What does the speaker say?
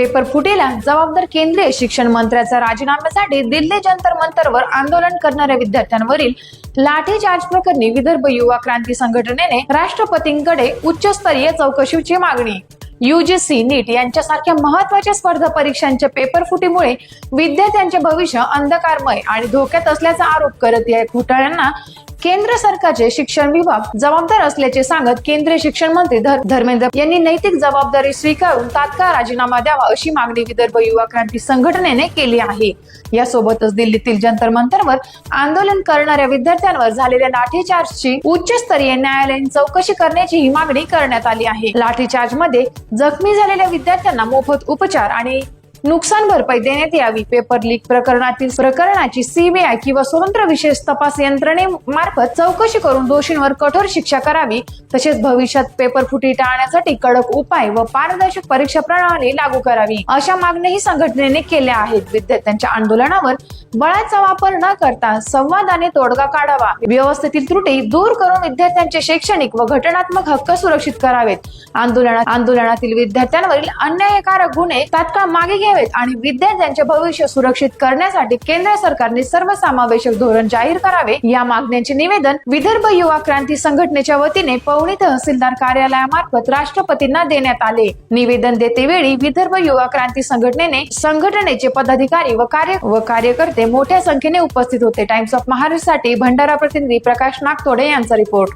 Paper फुटीला जबाबदार केंद्रीय शिक्षण मंत्र्याचा राजीनाम्यासाठी दिल्ली जंतर मंतरवर आंदोलन करणाऱ्या विद्यार्थ्यांवरील लाठीचार्ज प्रकरणी विदर्भ युवा क्रांती संघटनेने राष्ट्रपतींकडे उच्चस्तरीय चौकशीची मागणी. UGC, नीट यांच्यासारख्या महत्त्वाच्या स्पर्धा परीक्षांच्या पेपर फुटीमुळे विद्यार्थ्यांचे भविष्य अंधकारमय आणि धोक्यात असल्याचा आरोप करत या घोटाळ्यांना केंद्र सरकारचे शिक्षण विभाग जबाबदार असल्याचे सांगत केंद्रीय शिक्षण मंत्री धर्मेंद्र यांनी नैतिक जबाबदारी स्वीकारून तात्काळ राजीनामा द्यावा अशी मागणी विदर्भ युवा क्रांती संघटनेने केली आहे. यासोबतच दिल्लीतील जंतर मंतरवर आंदोलन करणाऱ्या विद्यार्थ्यांवर झालेल्या लाठीचार्जची उच्चस्तरीय न्यायालयीन चौकशी करण्याची ही मागणी करण्यात आली आहे. लाठीचार्ज मध्ये जखमी झालेल्या विद्यार्थ्यांना मोफत उपचार आणि नुकसान भरपाई देण्यात यावी. पेपर लीक प्रकरणाची CBI किंवा स्वतंत्र विशेष तपास यंत्रणेमार्फत चौकशी करून दोषींवर कठोर शिक्षा करावी. तसेच भविष्यात पेपर फुटी टाळण्यासाठी कडक उपाय व पारदर्शक परीक्षा प्रणाली लागू करावी अशा मागण्याही संघटनेने केल्या आहेत. विद्यार्थ्यांच्या आंदोलनावर बळाचा वापर न करता संवादाने तोडगा काढावा. व्यवस्थेतील त्रुटी दूर करून विद्यार्थ्यांचे शैक्षणिक व घटनात्मक हक्क सुरक्षित करावेत. आंदोलनातील विद्यार्थ्यांवरील अन्यायकारक गुन्हे तात्काळ मागे घ्यावेत आणि विद्यार्थ्यांचे भविष्य सुरक्षित करण्यासाठी केंद्र सरकारने सर्वसमावेशक धोरण जाहीर करावे. या मागण्यांचे निवेदन विदर्भ युवा क्रांती संघटनेच्या वतीने पवनी तहसीलदार कार्यालयामार्फत राष्ट्रपतींना देण्यात आले. निवेदन देतेवेळी विदर्भ युवा क्रांती संघटनेचे पदाधिकारी व कार्यकर्ते मोठ्या संख्येने उपस्थित होते. टाइम्स ऑफ महाराष्ट्रसाठी भंडारा प्रतिनिधी प्रकाश नागतोडे यांचा रिपोर्ट.